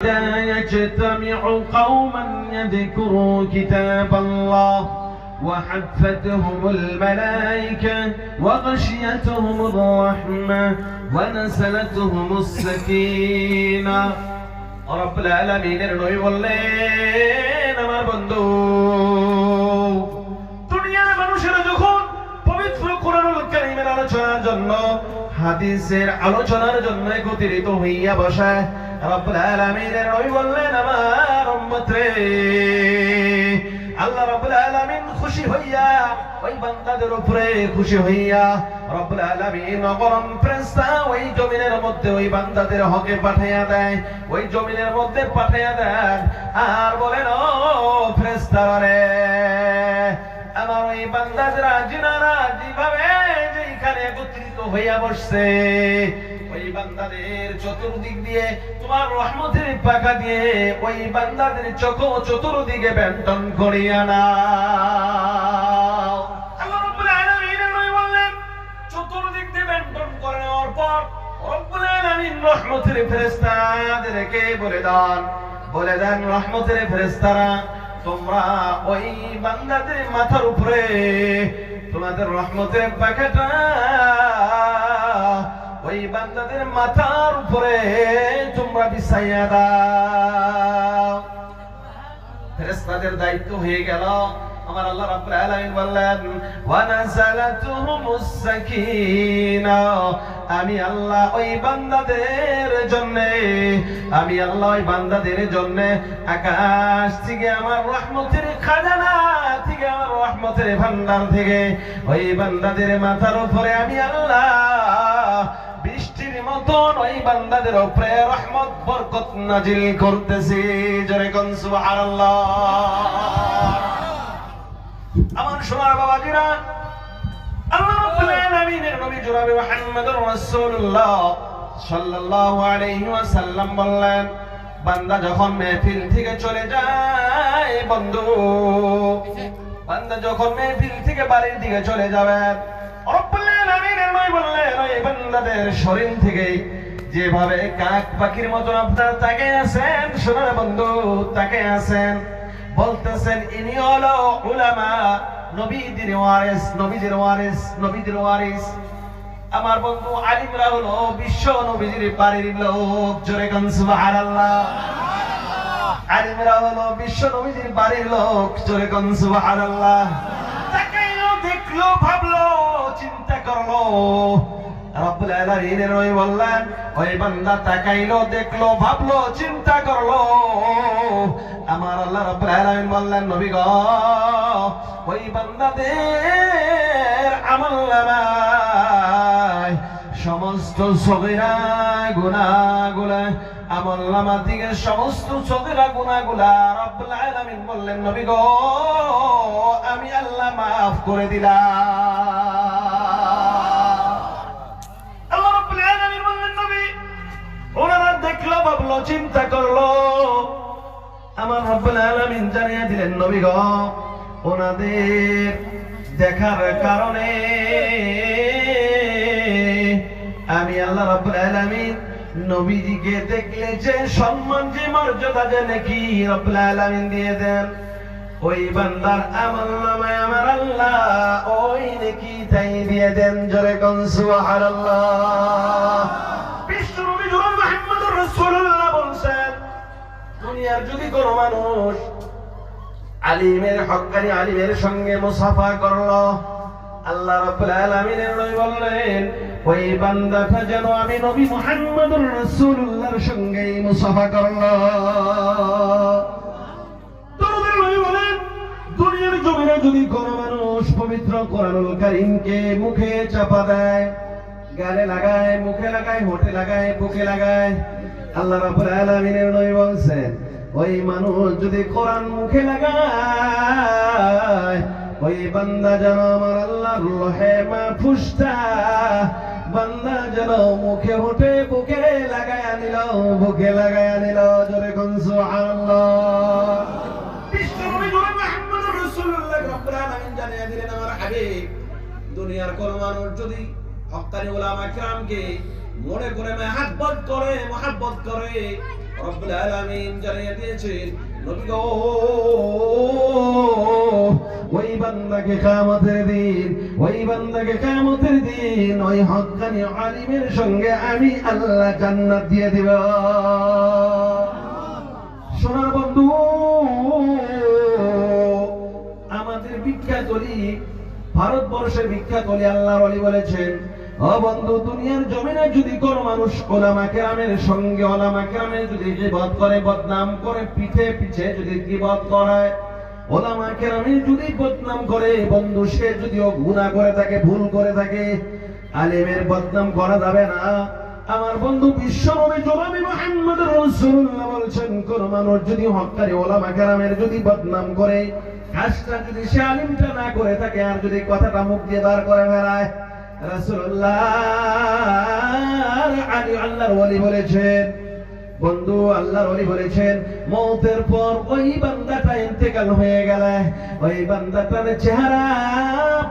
لا يجتمع قوما يذكروا كتاب الله وحفتهم الملائكة وغشيتهم الرحمة ونزلتهم السكينة رب العالمين নবী বললেন আমার বন্ধু দুনিয়ার মানুষেরা যখন পবিত্র কোরআনুল কারীমের আলোচনার জন্য হাদিসের আলোচনার জন্য একত্রিত হইয়া বসে রব্বুল আলামিনের নবী বললেন আমার উম্মত রে আল্লাহ রব্বুল আলামিন খুশি হইয়া ওই বান্দাদের উপরে খুশি হইয়া রব্বুল আলামিন অগরম ফেরেশতা ওই জমিনের মধ্যে ওই বান্দাদের হকে পাঠাইয়া দেয় ওই জমিনের মধ্যে পাঠাইয়া দেন আর বলেন ও ফেরেশতারা রে আমার ওই বান্দারা জিনারা যেভাবে যেখানে একত্রিত হইয়া বসছে ওই বান্দাদের চতুর্দিক দিয়ে তোমার রহমতের পাখা দিয়ে ওই বান্দাদের চতুর্দিকে বেষ্টন করিয়া নাও আল্লাহ রাব্বুল আলামিন বললেন চতুর্দিক দিয়ে বেষ্টন করে নেওয়ার পর রব্বুল আলামিন রহমতের ফেরেশতাদেরকে বলে দেন রহমতের ফেরেশতারা তোমরা ওই বান্দাদের মাথার উপরে তোমাদের রহমতের পাখাটা ওই বান্দাদের মাথার উপরে তোমরা বিছাইয়া দাও ফেরেশতাদের দায়িত্ব হয়ে গেল আমার আল্লাহ রাব্বুল আলামিন বললেন ওয়া নাযালাতুহুমুস সাকিনা আমি আল্লাহ ওই বান্দাদের জন্য আকাশ থেকে আমার রহমতের খাজানা থেকে আমার রহমতের ভান্ডার থেকে ওই বান্দাদের মাথার উপরে আমি আল্লাহ বৃষ্টির মতন ওই বান্দাদের উপরে রহমত বরকত নাজিল করতেছি জোরে কোন সুবহানাল্লাহ আমার সোনার বাবাজিরা আল্লাহ রাব্বুল আলামিনের নবী জনাবে মুহাম্মদুর রাসূলুল্লাহ সাল্লাল্লাহু আলাইহি ওয়াসাল্লাম বললেন বান্দা যখন মেহফিল থেকে চলে যায় বন্ধু বান্দা যখন মেহফিল থেকে বাড়ির দিকে চলে যাবে রব্বুল আলামিনের নবী বললেন ওই বান্দাদের শরীর থেকে যেভাবে কাক পাখির মতন আপনারা তাকিয়ে আছেন সোনার বন্ধু তাকিয়ে আছেন বলতেছেন ইনি হলো উলামা নবীদের ওয়ারিস আমার বন্ধু আলিমরা হলো বিশ্ব নবীজির বাড়ির লোক জোরে কোন সুবহানাল্লাহ আলিমরা হলো বিশ্ব নবীজির বাড়ির লোক জোরে কোন সুবহানাল্লাহ তাকাইলো দেখলো ভাবলো চিন্তা করলো রব্বুল আলামিনের নবী বললেন ওই বান্দা তাকাইলো দেখলো ভাবলো চিন্তা করলো আমার আল্লাহ রাব্বুল আলামিন বললেন নবী গো ওই বান্দাদের আমলনামায় সমস্ত সগীরা গুনাহগুলো আমলনামা থেকে সমস্ত সগীরা গুনাহগুলো রব্বুল আলামিন বললেন নবী গো আমি আল্লাহ maaf করে দিলাম আল্লাহ রাব্বুল আলামিন বললেন নবী ওনারা দেখলো ভাবলো চিন্তা করলো আমার রব্বুল আলামিন জানিয়ে দিলেন নবী গো ওনাদের দেখার কারণে আমি আল্লাহ রাব্বুল আলামিন নবীজিকে দেখলে যে সম্মান যে মর্যাদা যে নাকি রব্বুল আলামিন দিয়ে দেন ওই বান্দার আমলনামায় আমার আল্লাহ ওই নেকি তাই দিয়ে দেন জোরে কোন সুবহানাল্লাহ বিশ্বনবী জনাব মুহাম্মদুর রাসূলুল্লাহ বলেন দুনিয়ার যদি কোনো মানুষ আলিমের হক্কানি আলিমের সঙ্গে মুসাফা করলো আল্লাহ রাব্বুল আলামিনের নবী বললেন ওই বান্দাটা যেন আমি নবী মুহাম্মদুর রাসূলুল্লাহর সঙ্গে মুসাফা করলো তোমাদের নবী বলেন দুনিয়ার জমিনে যদি কোনো মানুষ পবিত্র কোরআনুল কারীমকে মুখে চাপা দেয় গালে লাগায় মুখে লাগায় হোঠে লাগায় বুকে লাগায় আল্লাহ রাব্বুল আলামিনের নবী বলেন ওই মানুষ যদি কোরআন মুখে লাগায় ওই বান্দা যেন আমার আল্লাহর লহে মাহফুজটা বান্দা যেন মুখে হোঠে বুকে লাগায়া নিল জোরে কোন সুবহানাল্লাহ বিশ্বনবী জনাব মুহাম্মদুর রাসূলুল্লাহ রাব্বুল আলামিন জানিয়ে দিলেন আমার হাবিব দুনিয়ার কোন মানুষ যদি হক্কানি উলামা কিরামকে মনে করে মহব্বত করে রব্বুল আলামিন জানিয়ে দিয়েছেন নবী গো ওই বান্দাকে কিয়ামতের দিন ওই হক্কানি আলিমের সঙ্গে আমি আল্লাহ জান্নাত দিয়ে দিব। সোনার বন্ধু, আমাদের বিখ্যাত ওলি, ভারতবর্ষের বিখ্যাত ওলি আল্লাহর ওলি বলেছেন, ও বন্ধু, দুনিয়ার জমিনে যদি কোনো মানুষ ওলামা কেরামের সঙ্গে ওলামা কেরামের যদি গীবত করে, বদনাম করে, পিঠে পিছে যদি গীবত করায়, ওলামা কেরামের যদি বদনাম করে, বন্ধু সে যদিও গুনাহ করে থাকে, ভুল করে থাকে, আলেমের বদনাম করা যাবে না। আমার বন্ধু বিশ্বনবী জনাব মুহাম্মদুর রাসূলুল্লাহ বলছেন, কোন মানুষ যদি হক্কানি ওলামা কেরামের যদি বদনাম করে, কাজটা যদি সে আলিমটা না করে থাকে, আর যদি কথাটা মুখ দিয়ে বার করে বেড়ায়, রাসূলুল্লাহ আল্লাহর ওলি বলেছেন, বন্ধু আল্লাহর ওলি বলেছেন, মওতের পর ওই বান্দাটা ইন্তেকাল হয়ে গেলে ওই বান্দাটার চেহারা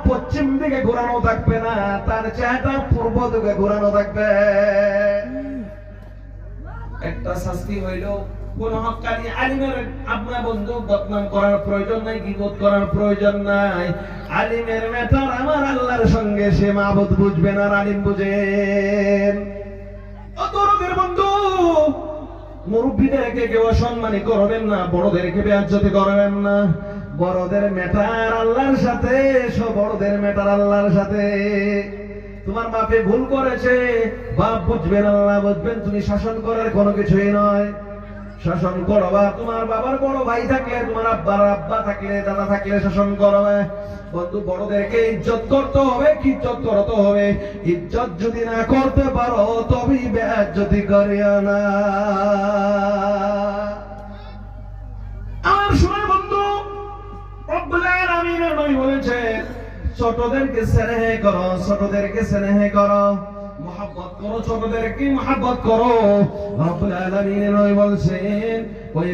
পশ্চিম দিকে ঘোরানো থাকবে না, তার চেহারা পূর্ব দিকে ঘোরানো থাকবে। একটা শাস্তি হইল, কোন হক্কানি আলিমের আপনার বন্ধু বদনাম করার প্রয়োজন নাই, গীবত করার প্রয়োজন নাই। আলিমের ম্যাটার আমার আল্লাহর সঙ্গে, সে মাবুদ বুঝবেন আর আলিম বুঝেন। অতরদের বন্ধু, মুরব্বীদেরকে কেউ অসম্মানী করবেন না, বড়দেরকে বেইজ্জতি করবেন না। বড়দের ম্যাটার আল্লাহর সাথে, সব বড়দের ম্যাটার আল্লাহর সাথে। তোমার বাপে ভুল করেছে, বাপ বুঝবেন, আল্লাহ বুঝবেন, তুমি শাসন করার কোনো কিছুই নয়। শাসন করবা, তোমার বাবার বড় ভাই থাকলে, তোমার আব্বার আব্বা থাকলে, দাদা থাকলে শাসন করবে। বন্ধু, বড়দেরকে ইজ্জত করতে হবে, কি ইজ্জত করতে হবে। ইজ্জত যদি না করতে পারো তবেই বেইজ্জতি করিও না। আমার শোনা বন্ধু, রব্বুল আলামিনের নবী বলেছেন, ছোটদেরকে স্নেহ করো, ছোটদেরকে স্নেহ করো, মহব্বত করো, ছোটদেরকে মহব্বত করো। রব্বুল আলামিনের নবী বলছেন, ওই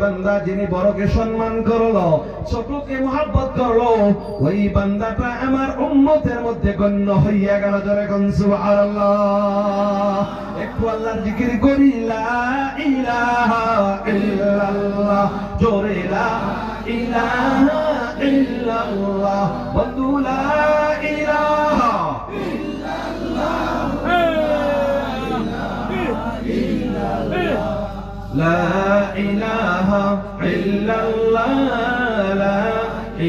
বান্দা যিনি বড়কে সম্মান করলো, ছোটকে মহব্বত করলো, ওই বান্দাটা আমার উম্মতের মধ্যে গণ্য হইয়া গেল। জোরে কোন সুবহানাল্লাহ। একটু আল্লাহর জিকির করি, লা ইলাহা ইল্লাল্লাহ, জোরে লা ইলাহা ইল্লাল্লাহ। বন্ধু, লা ইলাহা لا إله إلا الله